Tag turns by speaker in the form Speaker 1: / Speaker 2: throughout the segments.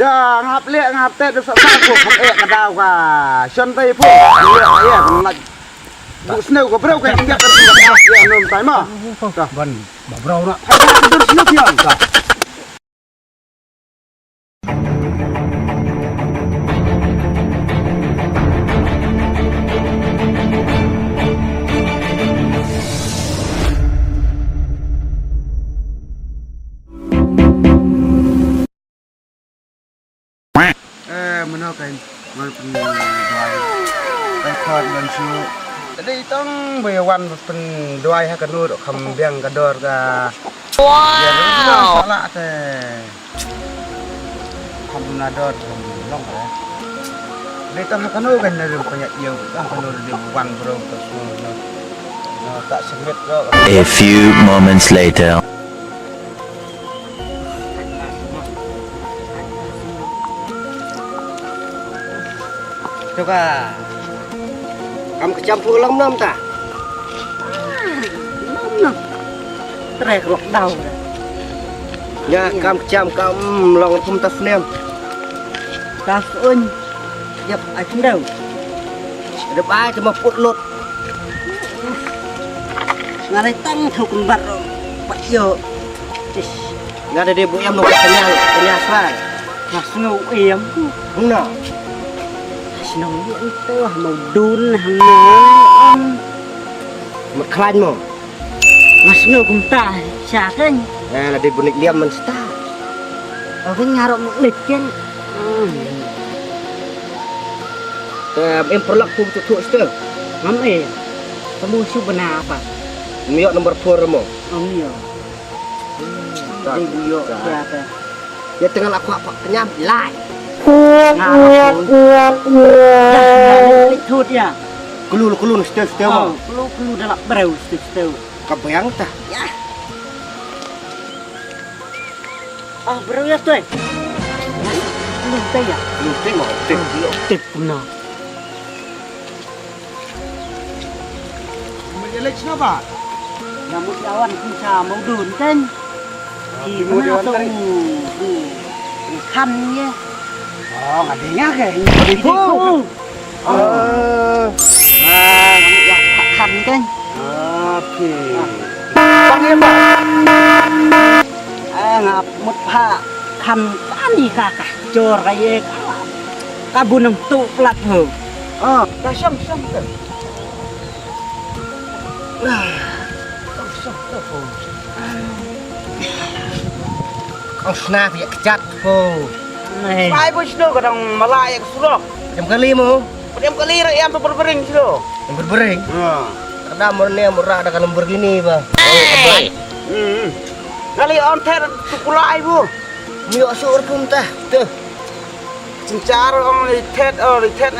Speaker 1: Dah ngap lek ngap tet được sao của không ẹ cả đào cả chân tay phụ lẹ ấy còn lại vụ snow của bro cái nhặt được đào ya nôm tay mà
Speaker 2: vân bảo bro đó
Speaker 1: hay là được snow thiền cả mana kain mana pen doai khot ban su tadi tong bayawan pen doai ha kanu dok kham biang kador ka ya salah te kham nador long ka dai tong ha kanu kan dari banyak yang tong kanu di wan bro ka su tak semit ro.
Speaker 3: A few moments later.
Speaker 2: Coba kamu kecampur nom ta
Speaker 4: nom trek lok đau
Speaker 2: ya kamu kecam kamu long pum ta nem
Speaker 4: ta ơi dập ai cũng đâu
Speaker 2: ada ai cuma put lot
Speaker 4: ngalai tang thâu kun bar pak yo
Speaker 2: nggak ada debu em nunggu kenyang sai
Speaker 4: mas ngau em
Speaker 2: benar
Speaker 4: nông điện tơ màu đun hàng nói
Speaker 2: một klan mà
Speaker 4: mas ngau cùng ta chả thế
Speaker 2: là debu nik liam mình sta
Speaker 4: ở cái nhà rộng lịch trên
Speaker 2: em perlu aku tuh ster
Speaker 4: ngắm em kamu siapa benar apa
Speaker 2: miok nomor 4 mo
Speaker 4: ông nhiều đây bùi ya
Speaker 2: ya tengah aku apa kenyam lại
Speaker 4: thut ya
Speaker 2: kulu stel mo
Speaker 4: kulu dalam berau stel
Speaker 2: kebayang ta
Speaker 4: ya berau ya tuh belum tahu ya
Speaker 2: mau
Speaker 4: tip no
Speaker 1: Menjelek siapa?
Speaker 4: Nyamuk lawan kunca mau dun kan thì nó tuh khăn nhé
Speaker 1: Oh, ngadenya kayak
Speaker 4: di situ khăn kan
Speaker 1: oke
Speaker 4: panggil ngap mut pha khăn ani kakak cor kayak kabun nang tu plat ho
Speaker 1: dah syam kan
Speaker 2: ông sna thì chặt cô
Speaker 4: này
Speaker 1: ai pun snow kadang malai ke surok
Speaker 2: em kali mo
Speaker 1: em kali em tu berbering snow
Speaker 2: yang berbering ada morne murah ada kalau begini ba abai
Speaker 1: kali on ter tu kulai bu
Speaker 2: miok sur pun tah tuh
Speaker 1: cincar ông litet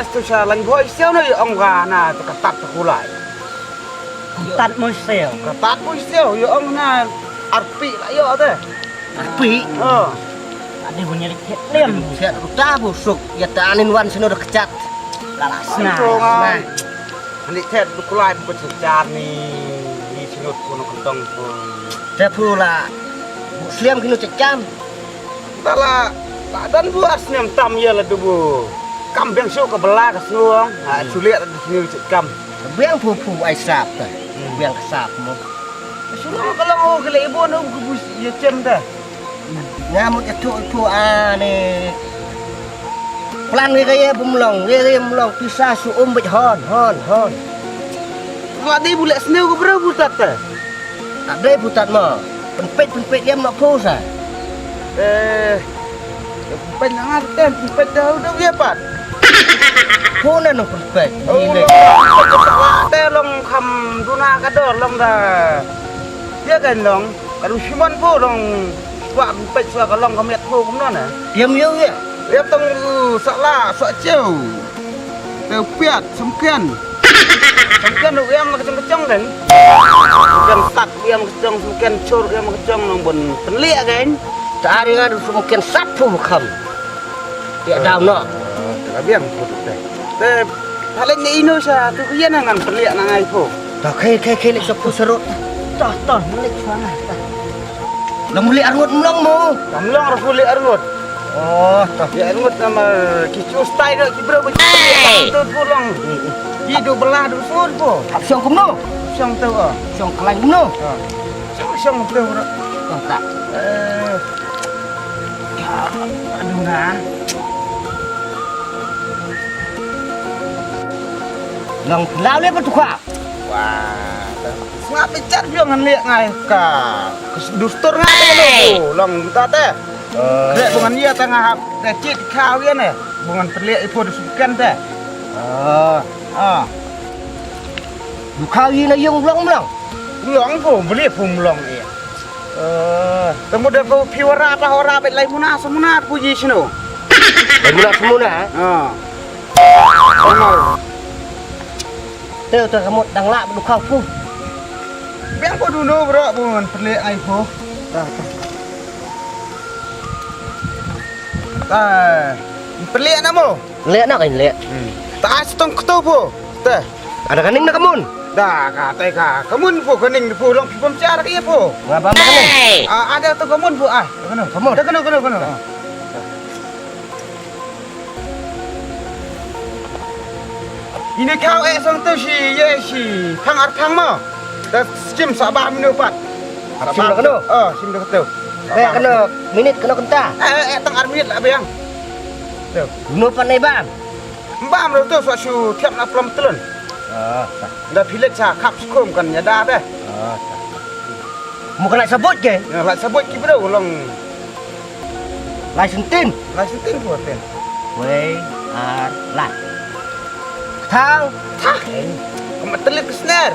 Speaker 1: es tu sa lang boy siao no ông ga na tu katat tu kulai
Speaker 4: tắt môi xèo
Speaker 1: katat boy siao yo ông na arpi la yo te
Speaker 2: api
Speaker 4: ada punya lihat lem
Speaker 2: siat ruta busuk ya ta anin wan sino dak kecat
Speaker 4: lalasna
Speaker 1: litet tu kulai bu cincar ni di sinut kuno kentong tu
Speaker 2: saya pula muslim kini cecam
Speaker 1: Tala dan buat senyum tam ya lah dubu. Kam biang syuk ke belah ke senuang. Sulit di sini kam.
Speaker 2: biang pupu ai sap ta biang sap mo
Speaker 1: Suruh kalau mau ke ibu nak kubus ya cem dah.
Speaker 2: ngamut itu ane plan gaya bumlong pisah su bet hon
Speaker 1: Kalau dia boleh senyum ke berapa butat dah.
Speaker 2: ada putat mo penpet dia nak pusa
Speaker 1: Penyangat kan, penpet dah dia pat.
Speaker 2: puna no penpet
Speaker 1: Ile. Teh long kam duna kador long dah. Dia kan long, kalau siman pun long buat penpet suah kalau long kami lihat pun kumnon eh.
Speaker 2: diam yo ya
Speaker 1: Dia tong salah sok jauh. Teu piat semkian. Semkian lu yang kecong-kecong kan. Yang tak yang kecong semkian cur yang kecong nang bon penliak kan.
Speaker 2: tari ngadu mungkin sapu kam dia daw no
Speaker 1: Kabiang putuk teh. Teh paling ni ino sa tu kian nang penliak nang ai po.
Speaker 2: tak kai lek sapu serut
Speaker 4: toh melik sana
Speaker 2: lam muli arngut mlong mo
Speaker 1: Kamlang rasul arngot.
Speaker 2: Oh, toh.
Speaker 1: Ya ngut nama kicu style dak kibra betul pulang. Hidup belah dusun po.
Speaker 2: Hap siang kumno.
Speaker 1: Siang tu ah.
Speaker 2: Siang kelai kumno.
Speaker 1: Siang tu dak.
Speaker 2: Oh, tak.
Speaker 1: Aduh nah.
Speaker 2: Lang lao le pa tukha.
Speaker 1: Wah. Ngap bicar jangan lihat ngai ka. Dustur ngai tu. Long ta teh. Dek bungan dia tengah dah cit kawian eh. Bungan perliak ipo dusukan teh.
Speaker 2: Dukhawi na yung long lang.
Speaker 1: Long po, beli pun long iya. Kemudian kau piwara apa ora bet lai muna semuna puji sino.
Speaker 2: Muna semuna.
Speaker 1: Omar.
Speaker 2: Teu teu kamu dang la dukhaw pu.
Speaker 1: Biang ko dulu bro bungan perliak ai po. Perliak namo.
Speaker 2: Le na kain le.
Speaker 1: Taas tong ketu po. Teh.
Speaker 2: Ada kaning na kamun.
Speaker 1: Dah kata ka. Kamun po kening po long pipom cara iya po.
Speaker 2: Ngapa kaning?
Speaker 1: Ada tu kamun po ah.
Speaker 2: Kamun.
Speaker 1: Dah kena. Ini kau sang tu si si phang phang mo. Dah sim sabah minu pat.
Speaker 2: Sim dah kena.
Speaker 1: Sim dah ketu.
Speaker 2: Kena minit kena kenta.
Speaker 1: Tang armit lah biang.
Speaker 2: Gunu panai bang.
Speaker 1: Mbam lo tu su tiap na plam telun. Dah pilih sa kap skum kan nyada dah.
Speaker 2: Mu kena sebut ke?
Speaker 1: Ya lah sebut ki bro long
Speaker 2: Lai sentin.
Speaker 1: lah sentin po ten.
Speaker 2: Wei ar lai. Thang.
Speaker 1: Kamu telit ke senar.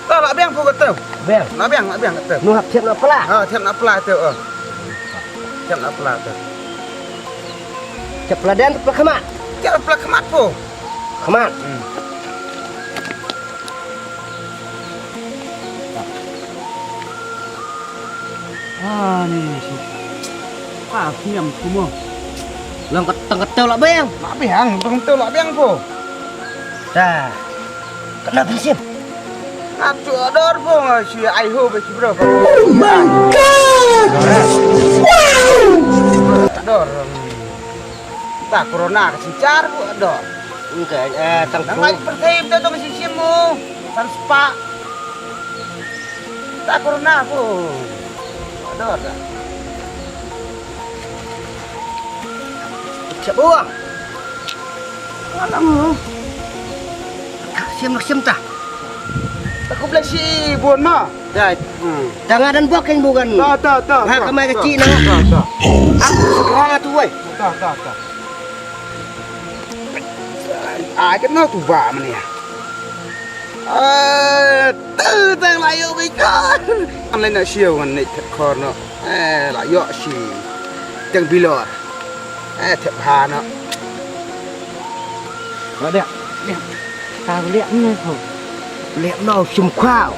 Speaker 1: Tak lah biang po ketu.
Speaker 2: Bang.
Speaker 1: Nak biang ketu.
Speaker 2: Nu hap siap na pala.
Speaker 1: Tiap nak pelah tu. Tiap nak pelah tu.
Speaker 2: Cep peladan tu kamat.
Speaker 1: Tiap pelah kemat po.
Speaker 2: Kamat.
Speaker 4: Ni si. Piam semua.
Speaker 2: Lang keteng-keteng lah bang.
Speaker 1: Nak biang, betul lah biang po.
Speaker 2: Dah. Kena prinsip.
Speaker 1: Atu ador po si ai ho be bro. Ador. Tak corona kesencar po ador.
Speaker 2: Enggak, tang
Speaker 1: Nang mai pertib tu mesti simu. San spa. Tak corona po. Ador dah.
Speaker 2: Siap buang.
Speaker 1: Alang ho.
Speaker 2: Sim tah.
Speaker 1: Aku belah si buan ma. Ya.
Speaker 2: Tangan dan bukan bukan.
Speaker 1: Tak.
Speaker 2: Ha kamai kecil na.
Speaker 1: Tak.
Speaker 2: Aku sekarang tu wei.
Speaker 1: Tak. Cái nó tụ vả mà nè. Tư tang lại yêu mình con. Ăn lên là siêu mà nịt thật con nó. Lại dọ xì. Tiếng bì lò. Thiệp hà nó.
Speaker 4: Nó đẹp. Tao liệm nữa thôi.
Speaker 2: Liệm đâu sum khoao.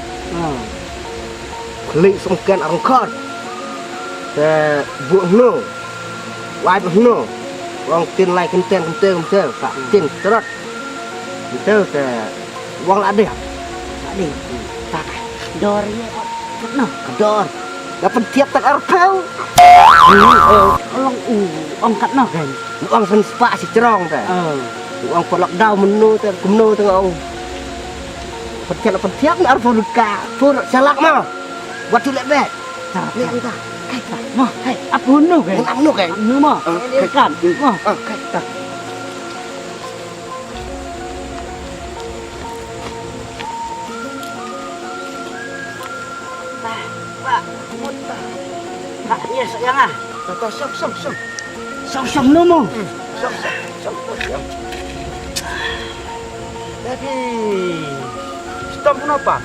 Speaker 2: Lị sum ken ăn con. Te buông no. Wai buông no. Wong tin lai kenten tak tin terus. Itu te wong ada.
Speaker 4: Đi. Tak. Dor ye kok. Nó.
Speaker 2: Dor. Dapat tiap tak arpau.
Speaker 4: Long ông cắt nó kìa.
Speaker 2: Wong sen spa si cerong te. Wong polok dau menu te kumno te ngau. Petiap ni arpau luka. Pur salak mah. Buat tu lek bet. Lihat kita.
Speaker 4: Mà, hey, ấp hôn nữa kìa.
Speaker 2: Ăn nước kìa.
Speaker 4: Ăn nữa mà. Cái cản. Mà.
Speaker 2: Tak.
Speaker 4: Pak, ya sayang ah.
Speaker 1: Tak som.
Speaker 4: Xong nữa mà.
Speaker 1: Som. Tapi stop kenapa?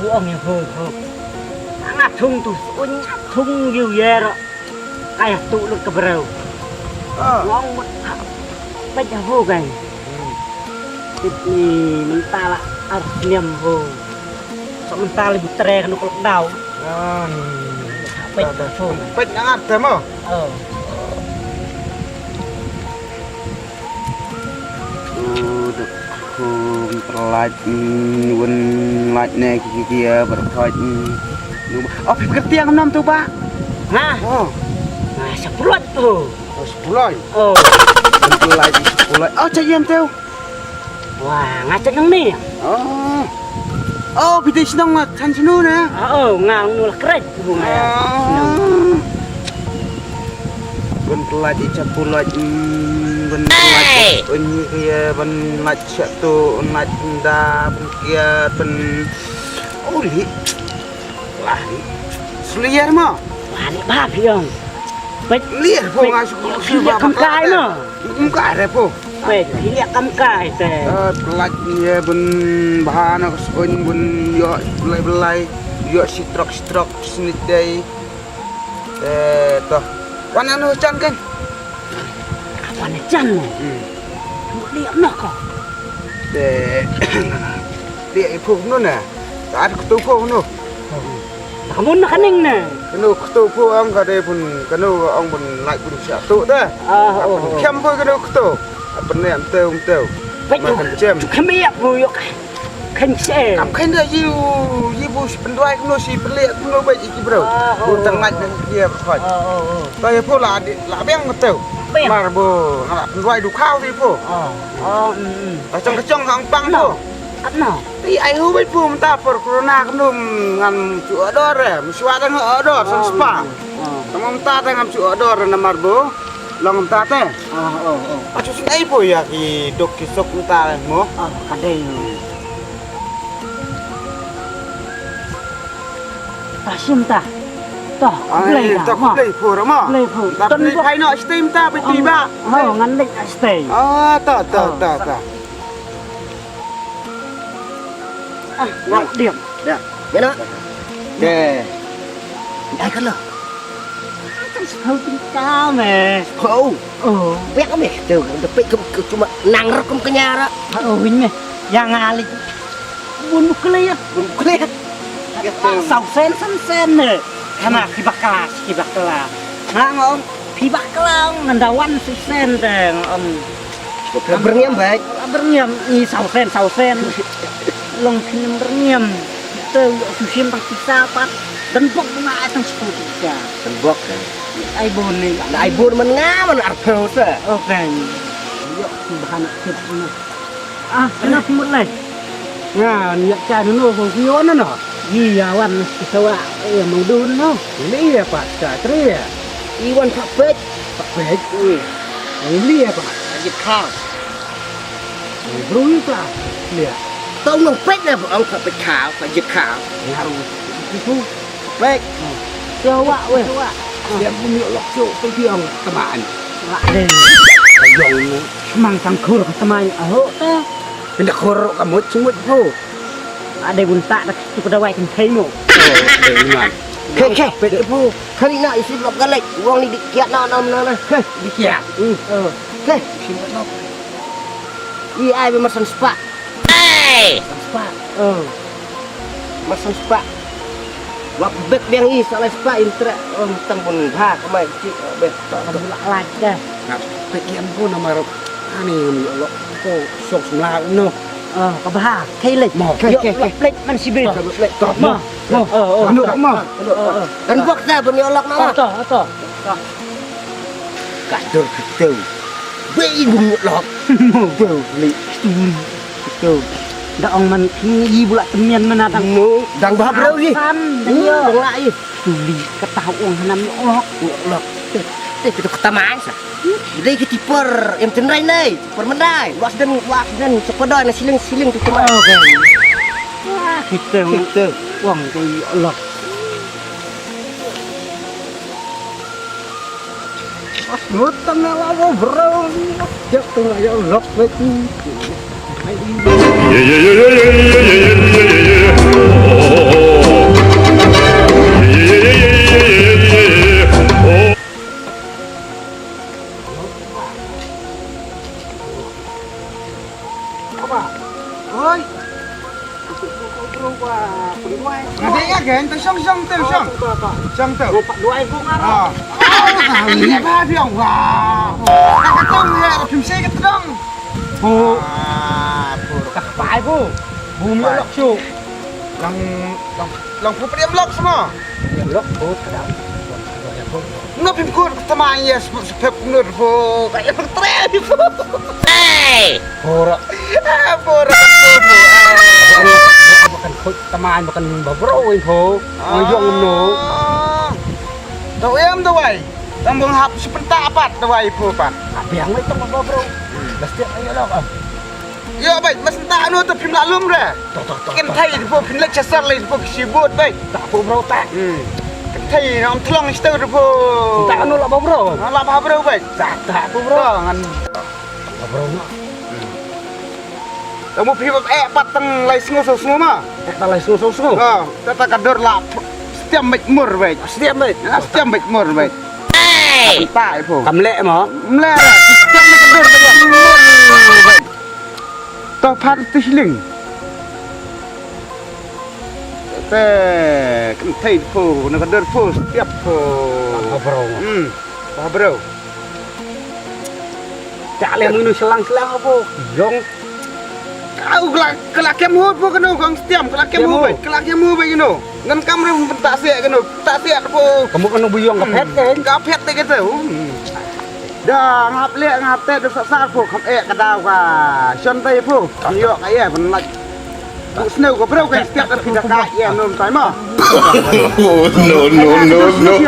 Speaker 4: Buông ya phô. Ngắt thung tu. Ngắt thung nhiều về rồi. Kayak tụ lực ke berau. Ngong baca ho kan. Ini mentala arniam ho. Sok mentala butre kan kalau dau. Baca ho.
Speaker 1: Baik ngat temo. khung terlait wen lait ne kia berkhoi phim cái tiang năm tu ba
Speaker 4: Hah?
Speaker 1: oh
Speaker 4: Nah, 10 tuh.
Speaker 1: 10
Speaker 4: Oh.
Speaker 1: terlait 10 oh cak yam tu
Speaker 4: Wah, ngacak nang ni.
Speaker 1: oh oh piti senang chan sinu ne
Speaker 4: Oh, ngang nul keren bunga.
Speaker 1: wen terlait cak 10 wen terlait wen kia wen lait cak tu lait da wen kia pen oh li lah ni seliar mah
Speaker 4: Wah, ni ba piang. Pet
Speaker 1: liar po nga
Speaker 4: lihat kam kai no.
Speaker 1: Muka ada po.
Speaker 4: Pet lihat kam kai te.
Speaker 1: Pelat ya bun bahan aku soin bun yo belai yo sitrok snit day. Toh. Wan anu can kan?
Speaker 4: Apa ni jan no? Lihat nak kau.
Speaker 1: Dia ibu nu na. Saat ketu po nu.
Speaker 4: Kamu nak kening na.
Speaker 1: Kenu ketu po ang kade pun kenu ang bun like bun siap tu dah. Kem po kenu ketu. Apa ni am teu.
Speaker 4: Pet
Speaker 1: Makan jam.
Speaker 4: kami ya bu yo kan se.
Speaker 1: Kam khen dia you bu pendai kenu si pelik kenu baik iki bro. Bu tengah dia berkhoi. Tôi phố là beng một tàu mà bồ là loài đủ khao đi phố ở trong cái hàng băng phố
Speaker 4: Cắt nào?
Speaker 1: thì ai hú biết phố mình ta for corona cũng nôm ngam chủ ở đó rồi mình xóa đang ở đó sang spa xong ta đang ngam chủ ở đó rồi nằm mar bồ lòng ta thế à chú xin ấy phố ya thì đục cái sốc ta này mua
Speaker 4: Cái đây. Ta sim ta. Toh, play dah.
Speaker 1: tak play phố đó mà
Speaker 4: Play phố.
Speaker 1: tapi hay nọ steam ta bị tiba
Speaker 4: Ngan lek stay.
Speaker 1: ta
Speaker 4: Ngọc điểm.
Speaker 2: Dah. Ya nak.
Speaker 1: để
Speaker 2: Dah kan lah.
Speaker 4: Không tính cao mà.
Speaker 2: Kau. Biar kami. Tu, tapi cuma nang rekom kenyar.
Speaker 4: Huynh mày. Yang alik. Buồn một cái
Speaker 2: Belum kelihatan.
Speaker 4: Sầu sen nè. Karena kibakala. Ngang ông. Kibakala ngandawan si sen deh om.
Speaker 2: Berniam baik.
Speaker 4: Berniam ni sầu sen. Long film berniam. Itu susim tang sisa pat. Dan bok bunga tang sepuluh tiga.
Speaker 2: Tembok kan.
Speaker 4: Ai bon ni.
Speaker 2: Ai bun mengaman arpau tu.
Speaker 4: Oke. Yuk bahan kit ni. Kenapa mulai? Nah, niat cari nu bang no. Iya wan sawa mengdun no. Ini ya Pak, Satri ya.
Speaker 2: Iwan Pak Pet.
Speaker 4: Ini ya Pak.
Speaker 2: Ajit khao.
Speaker 4: Bro Pak. Lihat.
Speaker 2: Tông nông Pet nè, ông Pak Pet khao, Pak Ajit khao.
Speaker 4: Harus itu
Speaker 2: Baik.
Speaker 4: sawa weh.
Speaker 1: dia punya lokso penting teman
Speaker 4: Lak deh.
Speaker 1: ayong
Speaker 4: Semang sangkur ketemanya. Oh teh.
Speaker 1: pindah khor kamu cimut po
Speaker 4: Ada buntak dah tu dah wai kan kaino.
Speaker 1: dengan
Speaker 2: Kek, Pet pu. Kali nak isi blok galek. Uang ni dikiat nak na. Kek,
Speaker 1: dikiat
Speaker 2: kek. I ai be masan spa.
Speaker 4: Spa.
Speaker 2: Masan spa. Wak bek biang i salah spa intra. Tang pun ha kamai cik be.
Speaker 4: Bulak lagi dah.
Speaker 1: nah pikiran pun nama ani lo ko sok semlah no
Speaker 4: Kabah. Kailek. Plek man si be.
Speaker 1: top mah anu mah
Speaker 2: Dan buat dah berniolak nama.
Speaker 4: Atau.
Speaker 2: Kadur gitu. Bei bung lok. Tuh, li. Tuh.
Speaker 4: Dah orang man tinggi bulak temian mana tang.
Speaker 2: Nu, dang bah bro ni.
Speaker 4: San.
Speaker 2: Dang lai.
Speaker 4: Tuli ketahu orang hanam lok.
Speaker 2: Lok. Teh kita ketamaan sa. Dai kita per em tenrai nai. Per mendai. Was dan sepeda na siling tu cuma.
Speaker 4: Oke. Wah, kita uang tu lok.
Speaker 1: Hutan na lawo bro jak tu ya lok lagi ôi nanti ya gen tu song tu
Speaker 4: Dua ibu ngarang.
Speaker 1: lihat apa biang wah kakak tu ya film saya ketong pur
Speaker 4: Phải bu. Bùm nó lọc chu.
Speaker 1: Long pu pediam lok semua.
Speaker 4: Điểm lọc bố thật đạo.
Speaker 1: No pim kur tamanya sebab nur pu kayak bertrek.
Speaker 4: Pura.
Speaker 1: Pura
Speaker 4: Bukan teman, bukan babro info. Ngayong no.
Speaker 1: Tau em tu wai. Tambung hap sepentak apat tu wai pu pat.
Speaker 4: Biang itu babro. Setiap ayo lah.
Speaker 1: Yo baik, mas tak anu tu pim lalum dah. Kan thai pu pim lek chasar lai pu sibut baik.
Speaker 4: Tak babro tak.
Speaker 1: Kan thai nom thlong stu pu.
Speaker 4: Tak anu lah babro.
Speaker 1: Lah apa bro baik.
Speaker 4: Tak babro.
Speaker 1: Ngan
Speaker 4: Babro no.
Speaker 1: Kamu pim pat teng lai sengu mah.
Speaker 4: Tak lai sungu.
Speaker 1: Tata kador lah setiap baik mur baik.
Speaker 4: Setiap baik.
Speaker 1: Setiap baik mur baik. Tak pu.
Speaker 4: Cầm lệ mà.
Speaker 1: Mler, setiap baik kador baik. Mur baik. Tau pat tihling. Kan thai pu nak kador pu setiap pu.
Speaker 4: Babro.
Speaker 1: Apa bro?
Speaker 4: Tak leh menu selang-selang apa. Jong.
Speaker 1: Kau kelak kemut pu keno kang setiap kelak kemut baik. Kelak kemut baik keno. Ngan kamera tak siap keno. Tak siap pu.
Speaker 4: Kamu kena buyong ke pet kan?
Speaker 1: Kapet deh gitu. Dah ngap liat ngap teh dah sasar pu kham kadau ka. Shon teh pu. Yo kaya pun lak. Bu snow ko bro kan setiap dah pindah ka ya nom tai mah.
Speaker 3: No.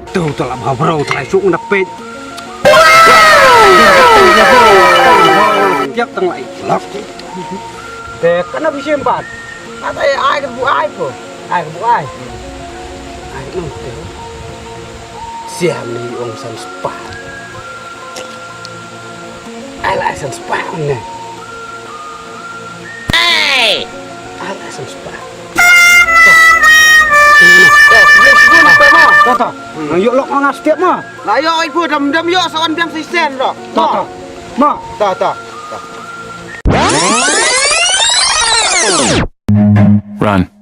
Speaker 4: Tuh telah babro telah suk nak pet. Tiap teng lại lắm. Để cái nó bị xiêm bạt. À đây ai cái vụ ai của? Ai cái vụ ai? Ai nó kiểu. Xiêm đi ông sân spa. Ai lại sân spa này? Ai lại sân spa? Tao. Nó yuk lok ngas setiap mah.
Speaker 1: Lah yo ai pu dam yo sawan biang sisen ro.
Speaker 4: Tao. Mah.
Speaker 1: Ta.
Speaker 3: Run.